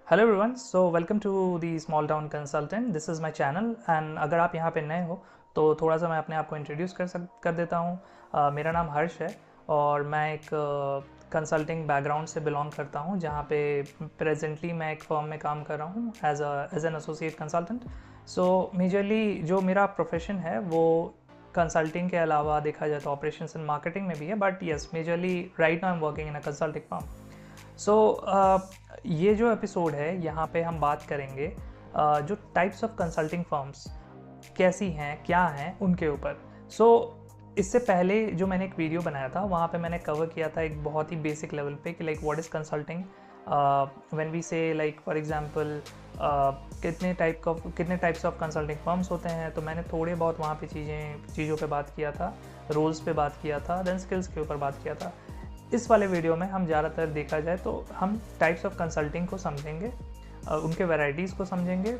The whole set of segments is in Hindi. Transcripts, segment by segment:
Hello everyone, so welcome to the small town consultant. This is my channel and अगर आप यहाँ पे नए हो तो थोड़ा सा मैं अपने आप को इंट्रोड्यूस कर देता हूँ। मेरा नाम हर्ष है और मैं एक कंसल्टिंग बैकग्राउंड से बिलोंग करता हूँ, जहाँ पे प्रेजेंटली मैं एक फर्म में काम कर रहा हूँ as an associate consultant. So majorly जो मेरा प्रोफेशन है वो कंसल्टिंग के अलावा देखा जाए तो ऑपरेशंस एंड मार्केटिंग में भी है, but yes majorly right now I am working in a consulting firm. So ये जो एपिसोड है यहाँ पे हम बात करेंगे जो टाइप्स ऑफ कंसल्टिंग फर्म्स कैसी हैं, क्या हैं, उनके ऊपर। इससे पहले जो मैंने एक वीडियो बनाया था वहाँ पे मैंने कवर किया था एक बहुत ही बेसिक लेवल पे कि like what is consulting, when we say like for example कितने टाइप्स ऑफ कंसल्टिंग फर्म्स होते हैं। तो मैंने थोड़े बहुत वहाँ पे चीज़ों पे बात किया था, रोल्स पे बात किया था, देन स्किल्स के ऊपर बात किया था। इस वाले वीडियो में हम ज़्यादातर देखा जाए तो हम टाइप्स ऑफ कंसल्टिंग को समझेंगे, उनके वैरायटीज़ को समझेंगे,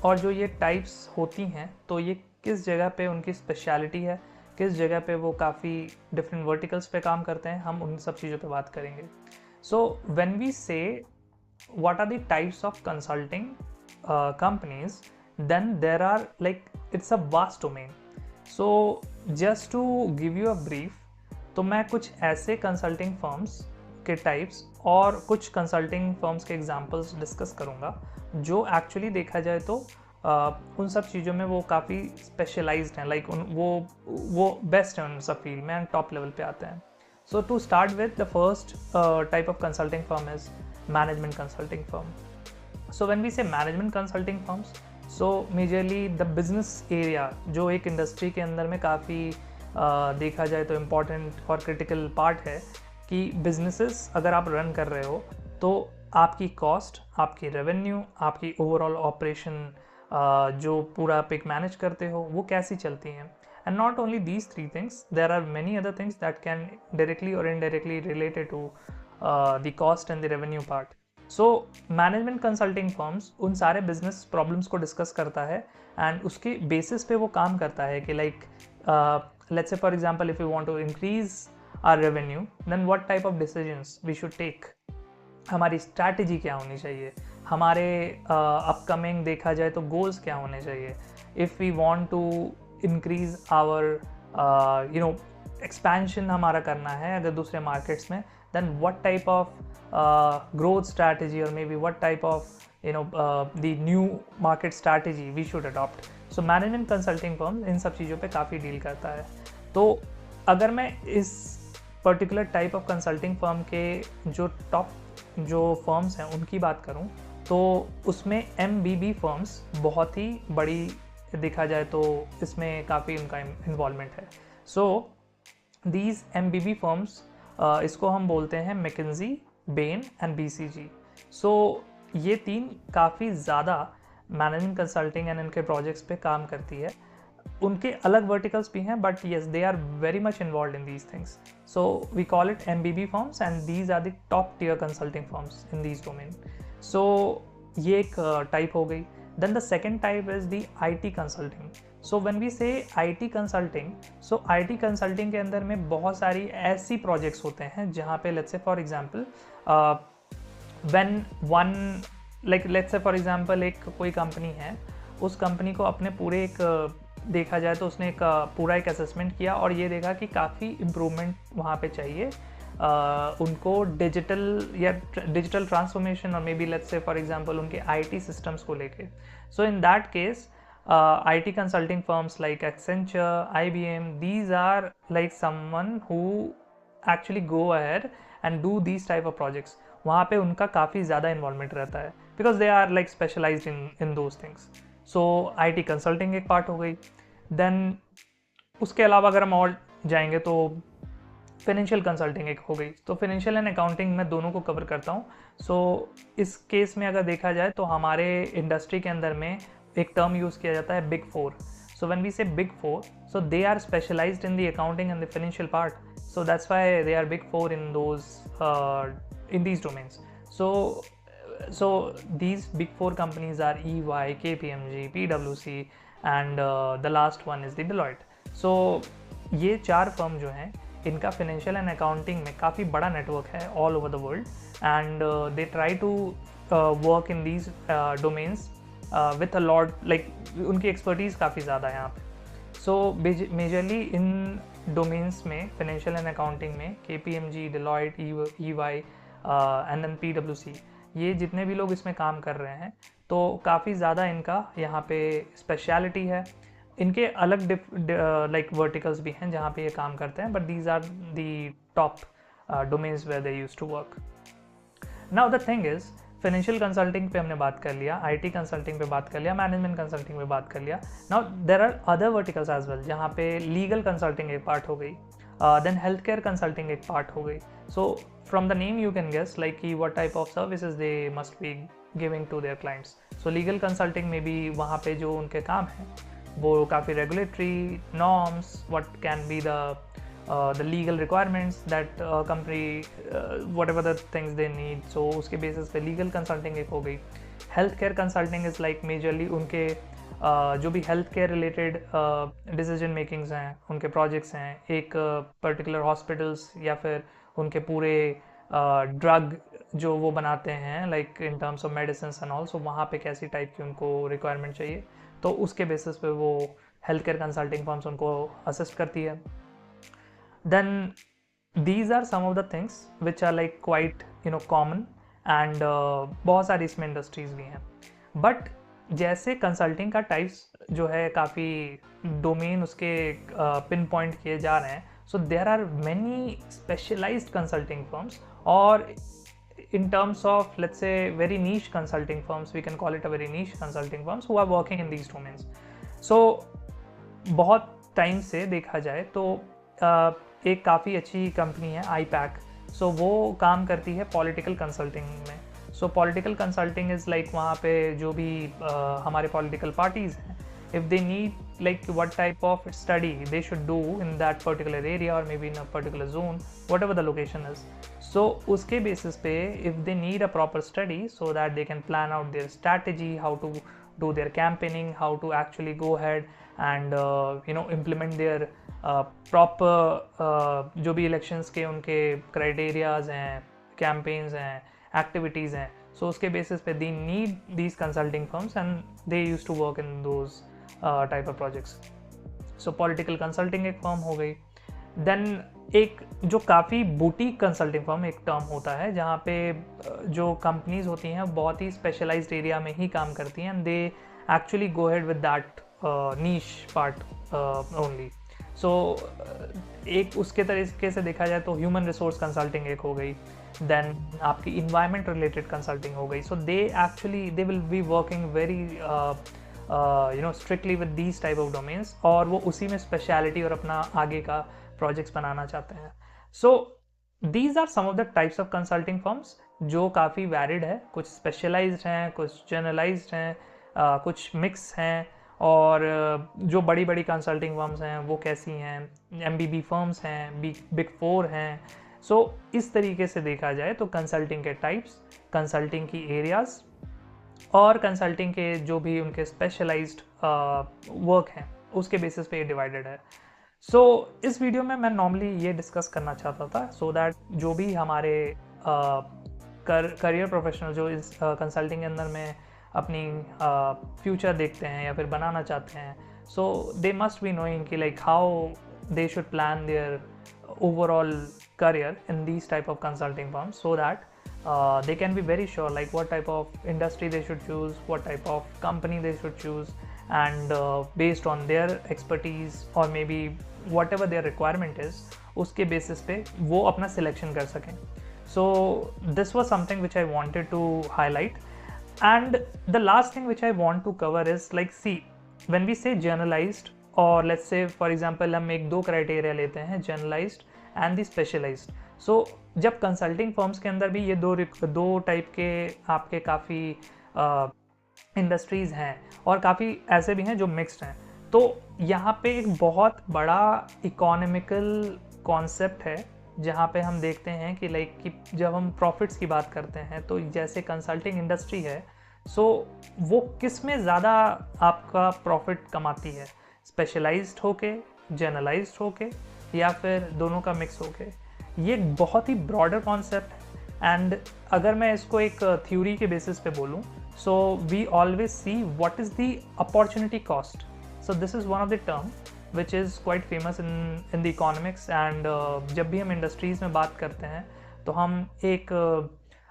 और जो ये टाइप्स होती हैं तो ये किस जगह पे उनकी स्पेशलिटी है, किस जगह पे वो काफ़ी डिफरेंट वर्टिकल्स पे काम करते हैं, हम उन सब चीज़ों पे बात करेंगे। सो व्हेन वी से what are the types of consulting companies, then there are like it's a vast domain. So just to give you a brief, तो मैं कुछ ऐसे कंसल्टिंग फर्म्स के टाइप्स और कुछ कंसल्टिंग फर्म्स के एग्जांपल्स डिस्कस करूंगा जो एक्चुअली देखा जाए तो उन सब चीज़ों में वो काफ़ी स्पेशलाइज्ड हैं, लाइक वो बेस्ट हैं उन सब फील्ड में एंड टॉप लेवल पे आते हैं। So to start with, the first type of consulting firm is management consulting firm. So when we say management consulting firms, so majorly the business area जो एक इंडस्ट्री के अंदर में काफ़ी देखा जाए तो इम्पॉर्टेंट और क्रिटिकल पार्ट है कि बिजनेसेस अगर आप रन कर रहे हो तो आपकी कॉस्ट, आपकी रेवेन्यू, आपकी ओवरऑल ऑपरेशन जो पूरा आप एक मैनेज करते हो वो कैसी चलती हैं। And not only these three things, there are many other things that can directly or indirectly related to the cost and the revenue part. So management consulting firms उन सारे business problems को discuss करता है and उसके basis पे वो काम करता है कि like let's say for example if we want to increase our revenue, then what type of decisions we should take, हमारी स्ट्रैटेजी क्या होनी चाहिए, हमारे अपकमिंग देखा जाए तो गोल्स क्या होने चाहिए, if we want to increase our expansion हमारा करना है अगर दूसरे मार्केट्स में, then what type of growth strategy और maybe what type of the new market strategy we should adopt. So management consulting firm इन सब चीज़ों पे काफ़ी डील करता है। तो अगर मैं इस particular type of consulting firm के जो फर्म्स हैं उनकी बात करूं तो उसमें MBB फर्म्स बहुत ही बड़ी देखा जाए तो इसमें काफ़ी उनका इन्वॉल्वमेंट है। सो दीज MBB फर्म्स इसको हम बोलते हैं McKinsey, Bain and BCG। So ये तीन काफ़ी ज़्यादा मैनेजमेंट कंसल्टिंग एंड इनके प्रोजेक्ट्स पे काम करती है। उनके अलग वर्टिकल्स भी हैं but yes they are very much involve in these things. So we call it MBB firms and these are the top tier consulting firms in these domain. So ये एक टाइप हो गई। Then the second type is the IT consulting. So when we say IT consulting, so IT consulting के अंदर में बहुत सारी ऐसी projects होते हैं जहाँ पे let's say for example when one like let's say for example एक कोई कंपनी है, उस कंपनी को अपने पूरे एक देखा जाए तो उसने एक पूरा एक असेसमेंट किया और ये देखा कि काफ़ी इम्प्रूवमेंट वहाँ पे चाहिए उनको डिजिटल ट्रांसफॉर्मेशन और maybe let's say for example उनके IT सिस्टम्स को लेके। So in that case IT consulting firms like Accenture, IBM, these are like someone who actually go ahead and do these type of projects. वहाँ पे उनका काफ़ी ज़्यादा इन्वॉल्वमेंट रहता है because they are like specialized in those things. So IT consulting एक पार्ट हो गई। देन उसके अलावा अगर हम और जाएंगे तो फाइनेंशियल कंसल्टिंग एक हो गई। तो फाइनेंशियल एंड अकाउंटिंग मैं दोनों को कवर करता हूँ। सो इस केस में अगर देखा जाए तो हमारे इंडस्ट्री के अंदर में एक टर्म यूज़ किया जाता है big four. So when we say big four, so they are specialized in the accounting and the financial part, so that's why they are big four in these domains. So these big four companies are EY, KPMG, PwC and the last one is the Deloitte. So ये चार फर्म जो हैं इनका फाइनेंशियल एंड अकाउंटिंग में काफ़ी बड़ा नेटवर्क है all over the world and they try to work in these domains with a lot, like उनकी एक्सपर्टीज़ काफ़ी ज़्यादा है यहाँ पे। सो मेजरली इन डोमेन्स में, फाइनेंशियल एंड अकाउंटिंग में KPMG, Deloitte, EY and then PwC, ये जितने भी लोग इसमें काम कर रहे हैं तो काफ़ी ज़्यादा इनका यहाँ पे स्पेशलिटी है। इनके अलग लाइक वर्टिकल्स भी हैं जहाँ पे ये काम करते हैं, but these are the top domains where they used to work. Now the thing is, financial consulting पे हमने बात कर लिया, IT कंसल्टिंग पे बात कर लिया, मैनेजमेंट कंसल्टिंग पे बात कर लिया। Now there are other verticals as well, जहाँ पे लीगल कंसल्टिंग एक पार्ट हो गई, देन हेल्थ केयर कंसल्टिंग एक पार्ट हो गई। So from the name you can guess like कि what type of services they must be giving to their clients. So legal consulting में भी वहाँ पे जो उनके काम हैं वो काफ़ी regulatory norms, what can be the legal requirements that company whatever the things they need, so उसके basis पे legal consulting एक हो गई। health care consulting is like majorly उनके जो भी health care related decision makings हैं, उनके projects हैं, एक particular hospitals या फिर उनके पूरे drug जो वो बनाते हैं like in terms of medicines and all, so वहाँ पे कैसी type की उनको requirement चाहिए, तो उसके basis पे वो health care consulting firms उनको assist करती है। Then these are some of the things which are like quite common and बहुत सारी इसमें इंडस्ट्रीज भी हैं। बट जैसे कंसल्टिंग का टाइप्स जो है काफ़ी डोमेन उसके पिन पॉइंट किए जा रहे हैं, so there are many specialized consulting firms, और in terms of let's say very niche consulting firms, we can call it a very niche consulting firms who are working in these domains. So बहुत टाइम से देखा जाए तो एक काफ़ी अच्छी कंपनी है IPAC, सो वो काम करती है पॉलिटिकल कंसल्टिंग में। So political consulting is like वहाँ पे जो भी हमारे पॉलिटिकल पार्टीज़ हैं, if they need like what type of study they should do in that particular area और maybe in a particular zone, whatever the location is, so उसके बेसिस पे if they need a proper study so that they can plan out their strategy, how to do their campaigning, how to actually go ahead and implement their proper जो भी elections के उनके criterias हैं, campaigns हैं, activities हैं, so उसके basis पे they need these consulting firms and they used to work in those type of projects. So political consulting एक firm हो गई। Then एक जो काफ़ी बुटीक कंसल्टिंग फर्म एक टर्म होता है जहाँ पे जो कंपनीज होती हैं बहुत ही स्पेशलाइज्ड एरिया में ही काम करती हैं, and they actually go ahead with that niche part only. So एक उसके तरीके से देखा जाए तो ह्यूमन रिसोर्स कंसल्टिंग एक हो गई, देन आपकी इन्वायरमेंट रिलेटेड कंसल्टिंग हो गई। So they actually they will be working very strictly with these type of domains, और वो उसी में स्पेशलिटी और अपना आगे का प्रोजेक्ट्स बनाना चाहते हैं। So these are some of the types of consulting firms जो काफ़ी वैरिड है, कुछ स्पेशलाइज्ड हैं, कुछ जनरलाइज्ड हैं, कुछ मिक्स हैं, और जो बड़ी बड़ी कंसल्टिंग फर्म्स हैं वो कैसी हैं, MBB फर्म्स हैं, बिग 4 हैं। सो इस तरीके से देखा जाए तो कंसल्टिंग के टाइप्स, कंसल्टिंग की एरियाज़ और कंसल्टिंग के जो भी उनके स्पेशलाइज्ड वर्क हैं उसके बेसिस पे ये डिवाइडेड है। सो इस वीडियो में मैं नॉर्मली ये डिस्कस करना चाहता था सो दैट जो भी हमारे करियर प्रोफेशनल जो इस कंसल्टिंग के अंदर में अपनी फ्यूचर देखते हैं या फिर बनाना चाहते हैं, so they must be knowing कि like how they should plan their overall career in these type of consulting firms so that they can be very sure like what type of industry they should choose, what type of company they should choose, and based on their expertise or maybe whatever their requirement is उसके basis पे वो अपना selection कर सकें. So this was something which I wanted to highlight, and the last thing which I want to cover is like see when we say generalized or let's say for example हम एक दो criteria लेते हैं generalized एंड दी स्पेशलाइज्ड। सो जब कंसल्टिंग फर्म्स के अंदर भी ये दो टाइप के आपके काफ़ी इंडस्ट्रीज़ हैं और काफ़ी ऐसे भी हैं जो मिक्स्ड हैं, तो यहाँ पे एक बहुत बड़ा इकोनॉमिकल कॉन्सेप्ट है जहाँ पे हम देखते हैं कि लाइक कि जब हम प्रॉफिट्स की बात करते हैं तो जैसे कंसल्टिंग इंडस्ट्री है, सो वो किस में ज़्यादा आपका प्रॉफिट कमाती है, स्पेशलाइज्ड होके, जनरलाइज्ड होके, या फिर दोनों का मिक्स हो के। ये एक बहुत ही ब्रॉडर कॉन्सेप्ट है, एंड अगर मैं इसको एक थ्योरी के बेसिस पे बोलूँ, so we always see what is the opportunity cost. So this is one of the term which is quite famous in the economics. And जब भी हम इंडस्ट्रीज़ में बात करते हैं तो हम एक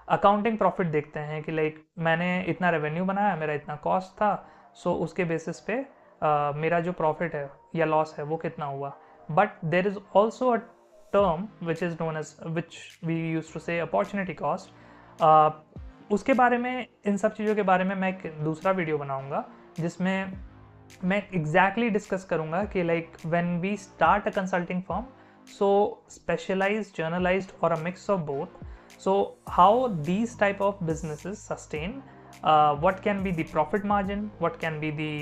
अकाउंटिंग प्रॉफिट देखते हैं कि लाइक मैंने इतना रेवेन्यू बनाया, मेरा इतना कॉस्ट था, सो उसके बेसिस पे मेरा जो प्रॉफिट है या लॉस है वो कितना हुआ. But there is also a term which is known as which we use to say opportunity cost. उसके बारे में, इन सब चीज़ों के बारे में मैं एक दूसरा वीडियो बनाऊंगा जिसमें मैं एग्जैक्टली डिस्कस करूंगा कि like when we start a consulting firm, so specialized, generalized, or a mix of both. So how these type of businesses sustain, what can be the profit margin, what can be the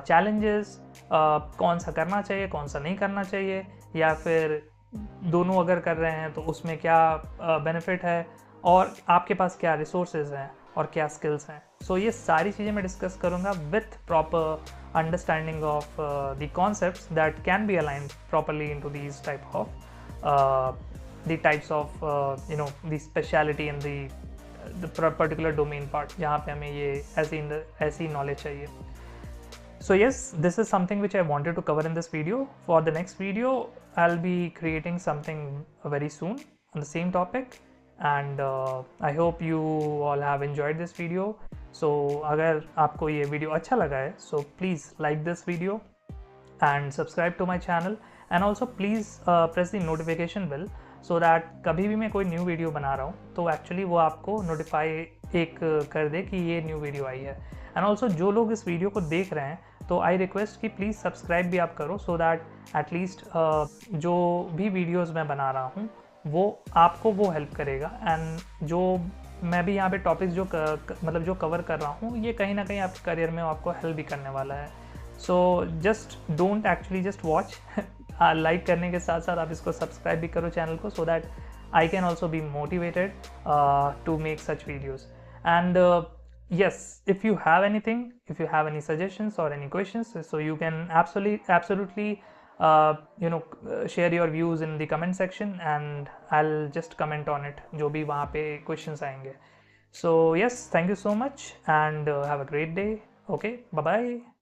challenges, कौन सा करना चाहिए, कौन सा नहीं करना चाहिए, या फिर दोनों अगर कर रहे हैं तो उसमें क्या बेनिफिट है, और आपके पास क्या रिसोर्सेज हैं और क्या स्किल्स हैं. सो ये सारी चीज़ें मैं डिस्कस करूँगा with proper understanding of the concepts that can be aligned properly into these type of the types of the speciality in the particular domain part जहाँ पे हमें ये ऐसी knowledge चाहिए. So yes, this is something which I wanted to cover in this video. For the next video, I'll be creating something very soon on the same topic, and I hope you all have enjoyed this video. So अगर आपको ये वीडियो अच्छा लगा है, so please like this video and subscribe to my channel, and also please press the notification bell so that कभी भी मैं कोई न्यू वीडियो बना रहा हूँ तो एक्चुअली वो आपको नोटिफाई एक कर दे कि ये न्यू वीडियो आई है. एंड ऑल्सो जो लोग इस वीडियो को देख रहे हैं तो आई रिक्वेस्ट कि प्लीज़ सब्सक्राइब भी आप करो, सो दैट एटलीस्ट जो भी वीडियोज़ मैं बना रहा हूँ वो आपको वो हेल्प करेगा. एंड जो मैं भी यहाँ पे टॉपिक्स मतलब जो कवर कर रहा हूँ ये कहीं ना कहीं आपके करियर में आपको हेल्प भी करने वाला है. So just don't actually just watch, like करने के साथ साथ आप इसको सब्सक्राइब भी करो चैनल को, so that I can also be motivated to make such videos. And yes, if you have anything, if you have any suggestions or any questions, so you can absolutely share your views in the comment section, and I'll just comment on it जो भी वहाँ पे questions आएंगे. So yes, thank you so much, and have a great day. Okay, bye bye.